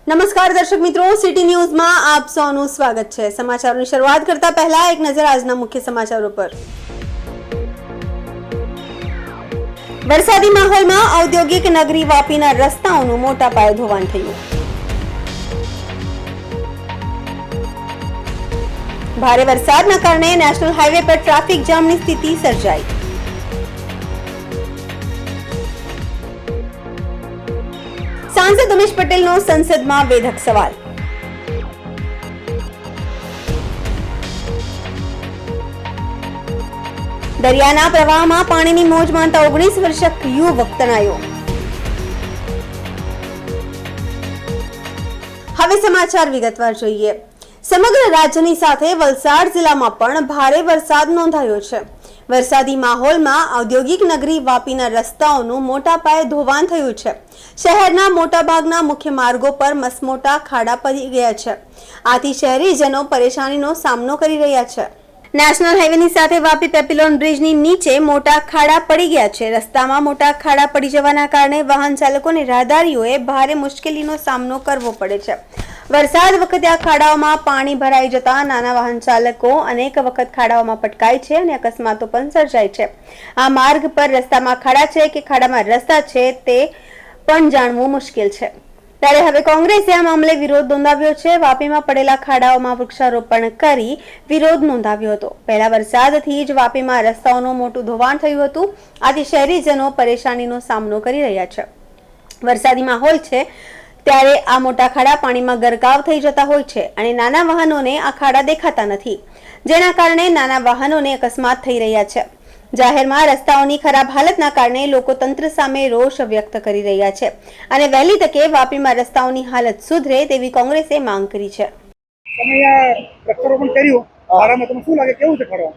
નમસ્કાર દર્શક મિત્રો, સિટી ન્યૂઝમાં આપ સૌનું સ્વાગત છે। સમાચારોની શરૂઆત કરતા પહેલા એક નજર આજના મુખ્ય સમાચારો પર। વરસાદી માહોલમાં ઔદ્યોગિક નગરી વાપીના રસ્તાઓનું મોટા પાયે ધોવાણ થયું। ભારે વરસાદના કારણે નેશનલ હાઈવે પર ટ્રાફિક જામની સ્થિતિ સર્જાઈ। सांसद उमेश पटेल संसद में वेधक सवाल। दरियाना प्रवाह में पानी की मौज मानता 19 वर्षक युवक तनायो। हवे समाचार विगतवार जोईए। समग्र राज्यनी साथे वलसाड जिल्लामां पण भारे वरसाद नोंधायो छे। वरसादी माहोलमां औद्योगिक नगरी वापीना रस्ताओनुं मोटा पाये धोवाण थयुं छे। शहेरना मोटाभागना मुख्य मार्गो पर मसमोटा खाड़ा पड़ी गया छे। आथी शहेरीजनो परेशानीनो सामनो करी रह्या छे। नेशनल हाईवेनी साथे वापी पेपिलोन ब्रिजनी नीचे मोटा खाड़ा पड़ी गया छे। रस्तामां मोटा खाड़ा पड़ी जवाना कारणे वाहन चालकोने राहदारीओए भारे मुश्केलीनो सामनो करवो पड़े छे। वरसाद वखते आ खाड़ाओमां पाणी भराई जता नाना वाहन चालको अनेक वखत खाड़ाओमां पटकाय छे अने अकस्मातो पण सर्जाय छे। आ मार्ग पर रस्तामां खाड़ा छे के खाड़ामां रस्ता छे ते पण जाणવું મુશ્કેલ છે। ત્યારે હવે કોંગ્રેસે આ મામલે વિરોધ નોંધાવ્યો છે। વાપીમાં પડેલા ખાડાઓમાં વૃક્ષારોપણ કરી વિરોધ નોંધાવ્યો હતો। પહેલા વરસાદથી જ વાપીમાં રસ્તાઓનું મોટું ધોવાણ થયું હતું। આથી શહેરીજનો પરેશાનીનો સામનો કરી રહ્યા છે। વરસાદી માહોલ છે ત્યારે આ મોટા ખાડા પાણીમાં ગરકાવ થઈ જતા હોય છે અને નાના વાહનોને આ ખાડા દેખાતા નથી, જેના કારણે નાના વાહનોને અકસ્માત થઈ રહ્યા છે। જાહેરમાં રસ્તાઓની ખરાબ હાલતના કારણે લોકો તંત્ર સામે રોષ વ્યક્ત કરી રહ્યા છે અને વહેલી તકે વાપીમાં રસ્તાઓની હાલત સુધરે તેવી કોંગ્રેસે માંગ કરી છે। તમે આ પ્રક્ષારોપણ કર્યું, આરામાં તમને શું લાગે, કેવું છે ખરો?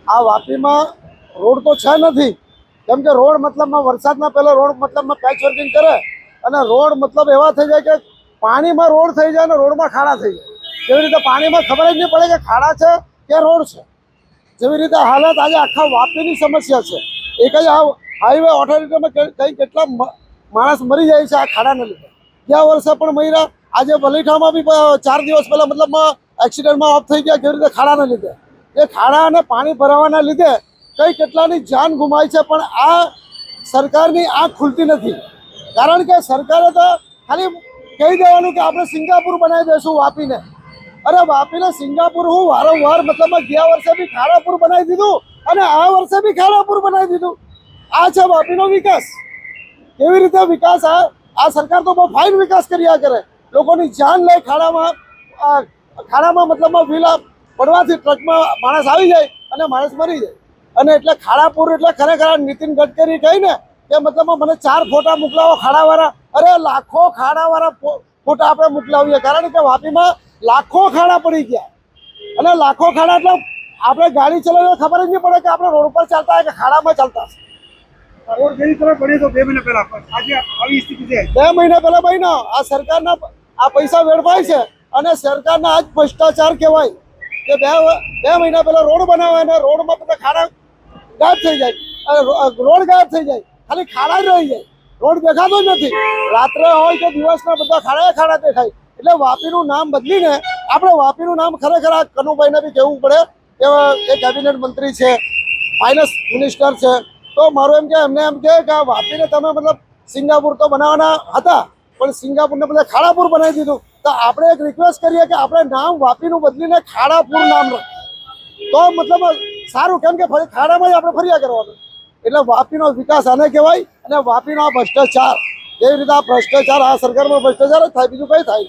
આ વાપીમાં રોડ તો છે નથી, કેમ કે રોડ મતલબમાં વરસાદના પહેલા રોડ મતલબમાં પેચ વર્કિંગ કરે અને રોડ મતલબ એવા થઈ જાય કે પાણીમાં રોડ થઈ જાય અને રોડમાં ખાડા થઈ જાય। જેવી રીતે પાણીમાં ખબર જ નહીં પડે કે ખાડા છે કે રોડ છે। જેવી રીતે હાલત આજે આખા વાપીની સમસ્યા છે। એક જ આ હાઈવે ઓથોરિટીમાં કંઈ કેટલા માણસ મરી જાય છે આ ખાડાને લીધે। ગયા વર્ષે પણ મર્યા, આજે વલીઠામાં બી 4 દિવસ પહેલાં મતલબમાં એક્સિડન્ટમાં ઓફ થઈ ગયા, કેવી રીતે ખાડાને લીધે। એ ખાડા અને પાણી ભરાવાના લીધે કઈ કેટલાની જાન ગુમાય છે, પણ આ સરકારની આંખ ખુલતી નથી। કારણ કે સરકારે તો ખાલી કહી દેવાનું કે આપણે સિંગાપુર બનાવી દઈશું વાપીને। અરે વાપીને સિંગાપુર હું વારંવાર મતલબમાં ગયા વર્ષે બી ખાડાપુર બનાવી દીધું અને આ વર્ષે બી ખાડાપુર બનાવી દીધું। આ છે વાપીનો વિકાસ। કેવી રીતે વિકાસ? આ સરકાર તો બહુ ફાઇન વિકાસ કર્યા કરે। લોકોની જાન લઈ ખાડામાં મતલબમાં વ્હીલા પડવાથી ટ્રકમાં માણસ આવી જાય અને માણસ મરી જાય। અને એટલે ખાડાપુર એટલે ખરેખર નીતિન ગડકરી કહીને કે મતલબમાં મને 4 ફોટા મોકલાવો ખાડાવાળા। અરે લાખો ખાડાવાળા ફોટા આપણે મોકલાવીએ, કારણ કે વાપીમાં લાખો ખાડા પડી ગયા અને લાખો ખાડા એટલે આપણે ગાડી ચલાવીએ ખબર જ નહીં પડે કે આપણે રોડ પર ચાલતા હોય કે ખાડામાં ચાલતા। રોડ જેવી તરફ બની તો 2 મહિના પહેલા, આજે આવી સ્થિતિ છે। 2 મહિના પહેલા ભાઈ આ સરકારના આ પૈસા વેડફાય છે અને સરકારના આજ ભ્રષ્ટાચાર કહેવાય કે 2 મહિના પહેલા રોડ બનાવે અને રોડમાં બધા ખાડા ગાયબ થઈ જાય, રોડ ગાયબ થઈ જાય, ખાલી ખાડા જ રહી જાય, રોડ દેખાતો જ નથી। રાત્રે હોય કે દિવસના બધા ખાડા દેખાય। એટલે વાપીનું નામ બદલીને આપણે વાપીનું નામ ખરેખર આ કનુભાઈને બી કહેવું પડે કે એ કેબિનેટ મંત્રી છે, ફાઇનાન્સ મિનિસ્ટર છે, તો મારું એમ કે એમને એમ કે આ વાપીને તમે મતલબ સિંગાપુર તો બનાવવાના હતા પણ સિંગાપુરને બધા ખાડાપુર બનાવી દીધું। તો આપણે એક રિક્વેસ્ટ કરીએ કે આપણે નામ વાપીનું બદલીને ખાડાપુર નામ તો મતલબ સારું, કેમ કે ફરી ખાડામાં જ આપણે ફર્યા કરવાનું। એટલે વાપીનો વિકાસ આને કહેવાય અને વાપીનો આ ભ્રષ્ટાચાર, એવી રીતે આ ભ્રષ્ટાચાર આ સરકારમાં ભ્રષ્ટાચાર જ થાય, બીજું કંઈ થાય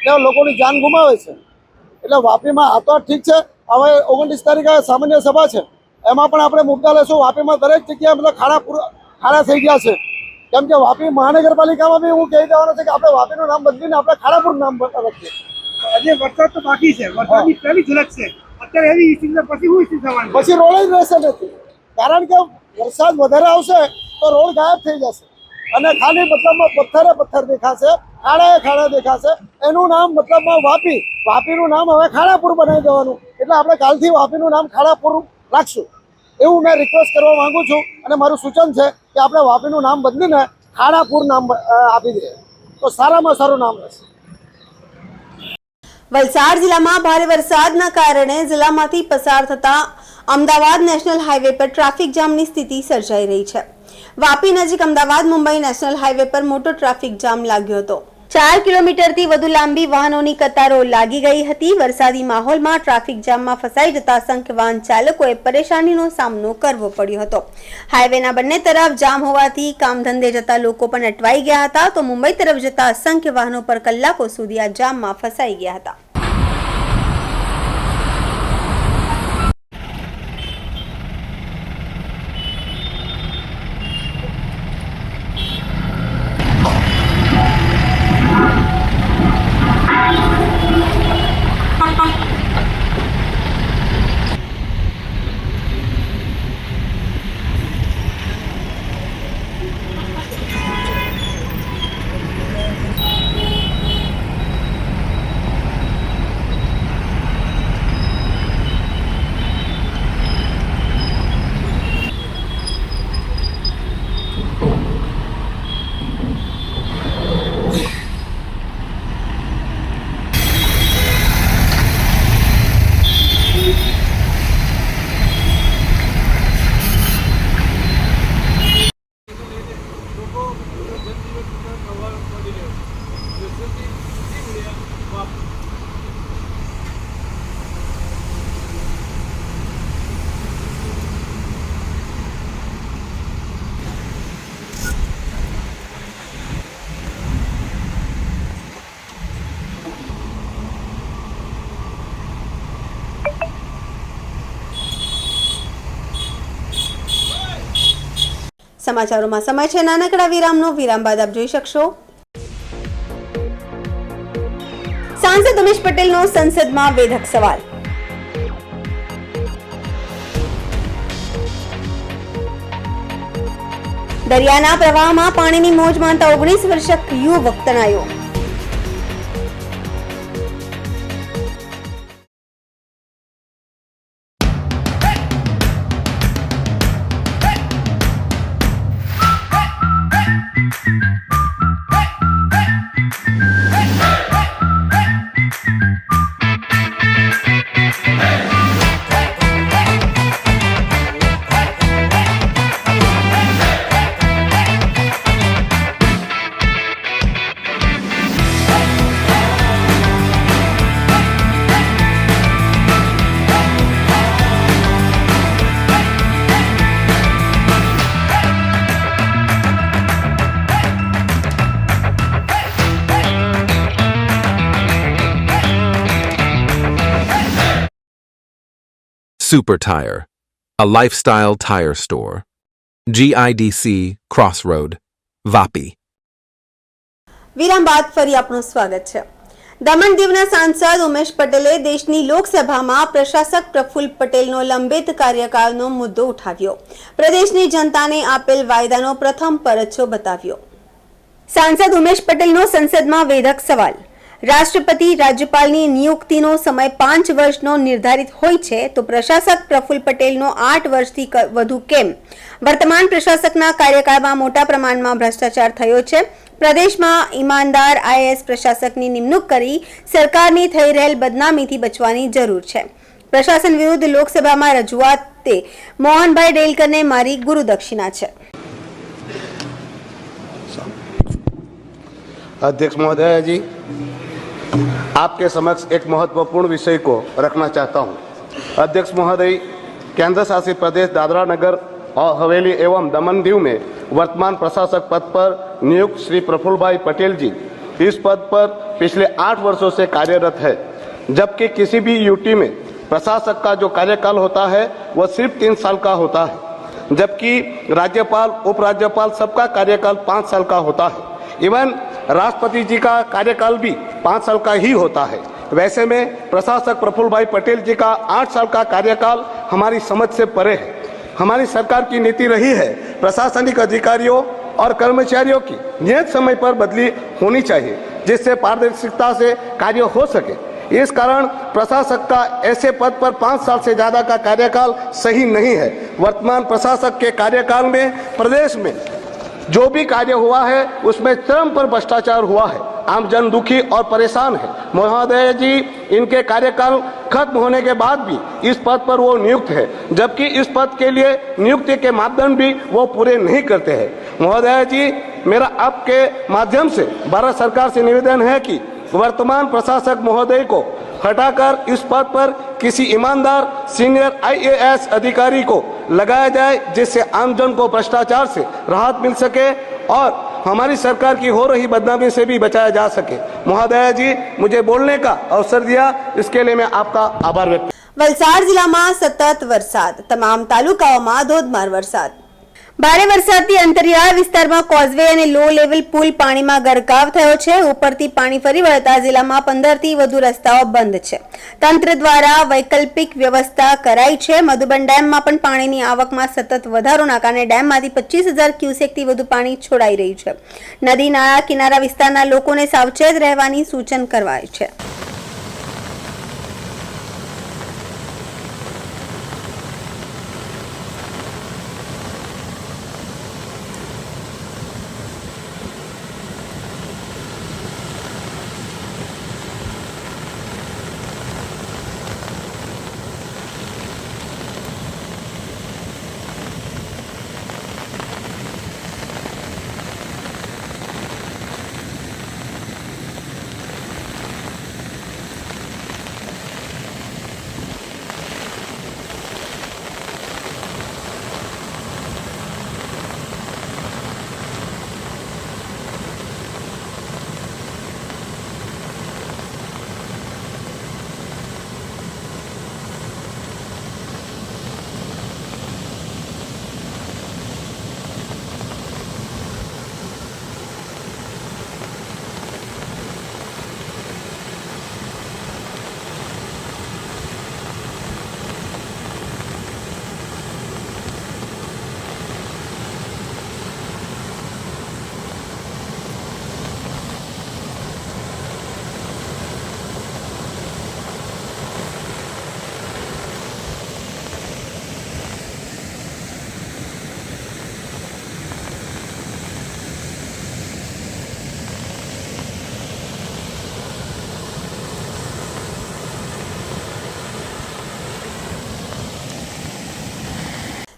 એટલે લોકોની જાન ગુમાવે છે। એટલે વાપીમાં આ તો ઠીક છે, હવે 29 તારીખે સામાન્ય સભા છે, એમાં પણ આપણે મુદ્દા લેશું। વાપીમાં દરેક જગ્યાએ મતલબ ખાડા થઈ ગયા છે, કેમ કે વાપી મહાનગરપાલિકામાં બી હું કહી દેવાનું છે કે આપણે વાપીનું નામ બદલીને આપણે ખાડાપુર નામ રાખીએ। આજે વરસાદ તો બાકી છે, વરસાદની પહેલી ઝલક છે। અત્યારે એવી સ્થિતિ પછી શું સ્થિતિ થવાની? પછી રોડ જ રહેશે નથી, કારણ કે વરસાદ વધારે આવશે તો રોડ ગાયબ થઈ જશે અને ખાલી મતલબમાં પથ્થર દેખાશે, ખાડા દેખાશે। એનું નામ મતલબમાં વાપીનું નામ હવે ખાડાપુર બનાવી દેવાનું। એટલે આપણે કાલથી વાપીનું નામ ખાડાપુર રાખશું, એવું મેં રિક્વેસ્ટ કરવા માંગુ છું અને મારું સૂચન છે કે આપણે વાપીનું નામ બદલીને ખાડાપુર નામ આપી દઈએ તો સારામાં સારું નામ રહેશે। વલસાડ જિલ્લામાં ભારે વરસાદના કારણે જિલ્લામાંથી પસાર થતા અમદાવાદ નેશનલ હાઈવે પર ટ્રાફિક જામની સ્થિતિ સર્જાઈ રહી છે. વાપી નજીક અમદાવાદ મુંબઈ નેશનલ હાઈવે પર મોટો ટ્રાફિક જામ લાગ્યો હતો. 4 કિલોમીટરથી વધુ લાંબી વાહનોની કતારો લાગી ગઈ હતી. વરસાદી માહોલમાં ટ્રાફિક જામમાં ફસાઈ જતા અસંખ્ય વાહન ચાલકોએ પરેશાનીનો સામનો કરવો પડ્યો હતો. હાઈવેના બંને તરફ જામ હોવાથી કામધંધે જતા લોકો પણ અટવાઈ ગયા હતા, તો મુંબઈ તરફ જતા અસંખ્ય વાહનો પર કલાકો સુધી આ જામમાં ફસાઈ ગયા હતા. સમાચારોમાં સમય છે નાનકડા વિરામનો. વિરામ બાદ આપ જોઈ શકશો સાંસદ ઉમેશ પટેલનો સંસદમાં વેધક સવાલ. દરિયાના પ્રવાહમાં પાણીની મોજ માનતા 19 વર્ષીય યુવક તણાયો. Super Tire, a lifestyle tire store. GIDC Crossroad, Vapi. વિરામ બાદ ફરી આપનું સ્વાગત છે. દમણ દીવના સાંસદ ઉમેશ પટેલે દેશની લોકસભામાં પ્રશાસક પ્રફુલ્લ પટેલનો લંબિત કાર્યકાળનો મુદ્દો ઉઠાવ્યો. પ્રદેશની જનતાને આપેલ વાયદાનો પ્રથમ પરચો બતાવ્યો. સાંસદ ઉમેશ પટેલનો સંસદમાં વેધક સવાલ. રાષ્ટ્રપતિ રાજ્યપાલની નિયુક્તિનો સમય 5 વર્ષનો નિર્ધારિત હોય છે, તો પ્રશાસક પ્રફુલ્લ પટેલનો 8 વર્ષથી વધુ કેમ? વર્તમાન પ્રશાસકના કાર્યકાળમાં મોટા પ્રમાણમાં ભ્રષ્ટાચાર થયો છે. પ્રદેશમાં ઈમાનદાર આઈએએસ પ્રશાસકની નિમણૂક કરી સરકારની થઈ રહેલ બદનામીથી બચવાની જરૂર છે. પ્રશાસન વિરુદ્ધ લોકસભામાં રજૂઆતે મોહનભાઈ ડેલકરને મારી ગુરુદક્ષિણા છે. अध्यक्ष महोदय जी, आपके समक्ष एक महत्वपूर्ण विषय को रखना चाहता हूं. अध्यक्ष महोदय, केंद्र शासित प्रदेश दादरा नगर हवेली एवं दमन दीव में वर्तमान प्रशासक पद पर नियुक्त श्री प्रफुल्ल पटेल जी इस पद पर पिछले 8 वर्षों से कार्यरत है, जबकि किसी भी यूटी में प्रशासक का जो कार्यकाल होता है वह सिर्फ 3 साल का होता है, जबकि राज्यपाल उपराज्यपाल सबका कार्यकाल 5 साल का होता है. इवन राष्ट्रपति जी का कार्यकाल भी 5 साल का ही होता है. वैसे में प्रशासक प्रफुल्ल पटेल जी का 8 साल का कार्यकाल हमारी समझ से परे है. हमारी सरकार की नीति रही है प्रशासनिक अधिकारियों और कर्मचारियों की नियत समय पर बदली होनी चाहिए, जिससे पारदर्शिता से कार्य हो सके. इस कारण प्रशासक का ऐसे पद पर 5 साल से ज्यादा का कार्यकाल सही नहीं है. वर्तमान प्रशासक के कार्यकाल में प्रदेश में जो भी कार्य हुआ है उसमें चरम पर भ्रष्टाचार हुआ है। आम जन दुखी और परेशान है। महोदय जी इनके कार्यकाल खत्म होने के बाद भी इस पद पर वो नियुक्त है, जबकि इस पद के लिए नियुक्ति के मापदंड भी वो पूरे नहीं करते हैं। महोदय जी मेरा आपके माध्यम से भारत सरकार से निवेदन है कि वर्तमान प्रशासक महोदय को हटाकर इस पद पर किसी ईमानदार सीनियर IAS अधिकारी को लगाया जाए, जिससे आमजन को भ्रष्टाचार से राहत मिल सके और हमारी सरकार की हो रही बदनामी से भी बचाया जा सके। महोदय जी मुझे बोलने का अवसर दिया, इसके लिए मैं आपका आभार व्यक्त। વલસાડ જિલ્લામાં સતત વરસાદ, તમામ તાલુકાઓમાં ધોધમાર વરસાદ। ભારે વરસાદથી અંતરિયાળ વિસ્તારમાં કોઝવે અને લો લેવલ પુલ પાણીમાં ગરકાવ થયો છે। ઉપરથી પાણી ફરી વળતા જિલ્લામાં 15 થી વધુ રસ્તાઓ બંધ છે। તંત્ર દ્વારા વૈકલ્પિક વ્યવસ્થા કરાઈ છે। મધુબન ડેમમાં પણ પાણીની આવકમાં સતત વધારોના કારણે ડેમમાંથી 25,000 ક્યુસેકથી વધુ પાણી છોડાઈ રહ્યું છે। નદી નાળા કિનારા વિસ્તારના લોકોને સાવચેત રહેવાની સૂચન કરાઈ છે।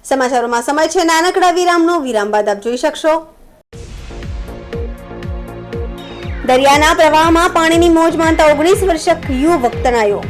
સમાચારોમાં સમય છે નાનકડા વિરામનો। વિરામ બાદ આપ જોઈ શકશો દરિયાના પ્રવાહમાં પાણીની મોજ માણતા 19 વર્ષીય યુવક તણાયો।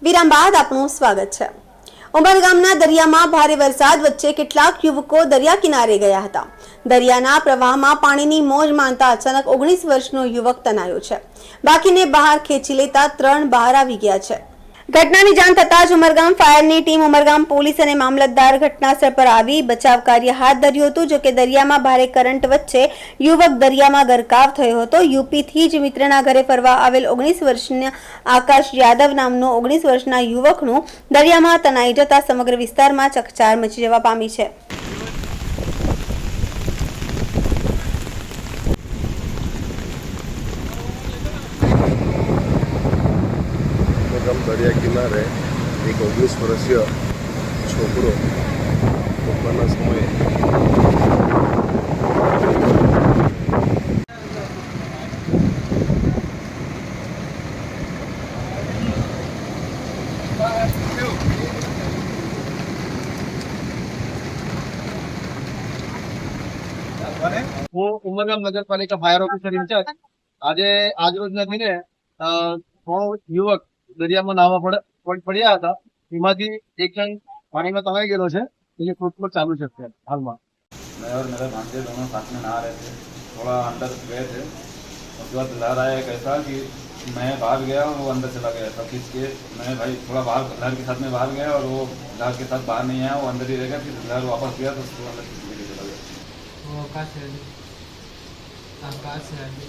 વિરામ બાદ આપનું સ્વાગત છે। ઉમરગામના દરિયામાં ભારે વરસાદ વચ્ચે કેટલાક યુવકો દરિયા કિનારે ગયા હતા. દરિયાના પ્રવાહમાં પાણીની મોજ માણતા અચાનક 19 વર્ષનો યુવક તણાયો છે. બાકીને બહાર ખેંચી લેતા 3 બહાર આવી ગયા છે. ઘટનાની જાણ થતાં જ ઉમરગામ ફાયરની ટીમ, ઉમરગામ પોલીસ અને મામલતદાર ઘટનાસ્થળ પર આવી બચાવ કાર્ય હાથ ધર્યું હતું. જોકે દરિયામાં ભારે કરંટ વચ્ચે યુવક દરિયામાં ગરકાવ થયો હતો. યુપીથી જ મિત્રના ઘરે ફરવા આવેલ 19 વર્ષના આકાશ યાદવ નામનો 19 વર્ષના યુવકનું દરિયામાં તણાઈ જતા સમગ્ર વિસ્તારમાં ચકચાર મચી જવા પામી છે. દરિયા કિનારે એક 19 વર્ષીય છોકરો બપોરના સમયે હું ઉમરગામ નગરપાલિકા ફાયર ઓફિસર ઇન્ચાર્જ. આજરોજના થઈને ત્રણ યુવક દરિયામાં નાહવા પડ્યા હતા. એમાંથી એક જણ પાણીમાં તણાઈ ગયેલો છે. એની શોધખોળ ચાલુ છે અત્યારે હાલમાં. मैं और मेरा भांजे दोनों साथ में नहा रहे थे. थोड़ा अंदर गए थे. उसके बाद लहर आया एक ऐसा कि मैं भाग गया और वो अंदर चला गया था खींच के. मैं भाई थोड़ा बाहर लहर के साथ में बाहर गया और वो लहर के साथ बाहर नहीं आया. वो अंदर ही रह गया. फिर लहर वापस गया तो उसको अंदर खींच के चला गया.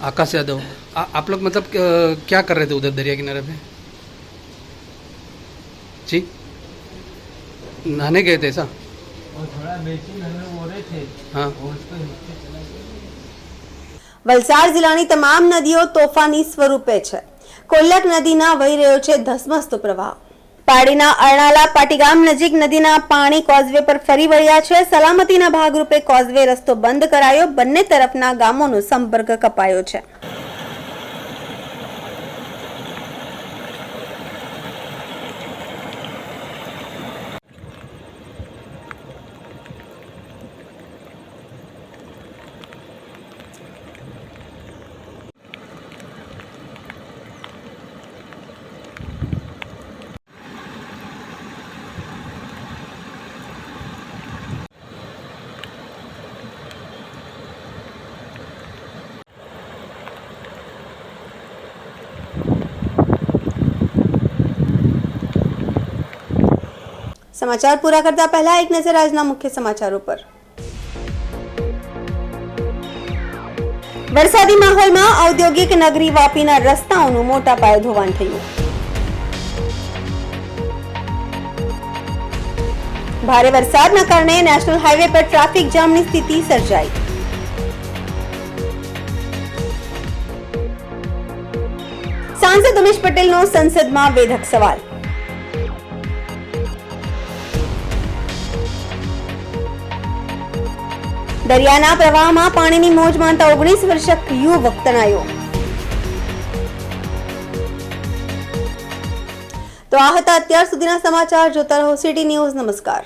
आकाश यादव, आप लोग मतलब क्या कर रहे थे उधर दरिया किनारे पे? जी, नहाने गए थे ऐसा? और थोड़ा बेचैन हम लोग हो रहे थे. हाँ. और उसको नीचे चला गया. વલસાડ જિલ્લાની તમામ નદીઓ તોફાની સ્વરૂપે છે. કોલ્લક નદીના વહી રહ્યો છે ધસમસતો પ્રવાહ. પાડીના અરણાલા પાટીગામ નજીક નદીના પાણી કોઝવે પર ફરી વળ્યા છે. સલામતીના ભાગરૂપે કોઝવે રસ્તો બંધ કરાયો. બંને તરફના ગામોનો સંપર્ક કપાયો છે. સમાચાર પૂરા કરતા પહેલા એક નજર આજના મુખ્ય સમાચારો પર. વરસાદી માહોલમાં ઔદ્યોગિક નગરી વાપીના રસ્તાઓનું મોટા પાયે ધોવાણ થયું. ભારે વરસાદના કારણે નેશનલ હાઈવે પર ટ્રાફિક જામની સ્થિતિ સર્જાઈ. સાંસદ ઉમેશ પટેલનો સંસદમાં વેધક સવાલ. દરિયાના પ્રવાહમાં પાણીની મોજ માણતા 19 વર્ષીય યુવક તણાયો. તો આ હતા અત્યાર સુધીના સમાચાર. જોતા રહો સિટી ન્યૂઝ. નમસ્કાર.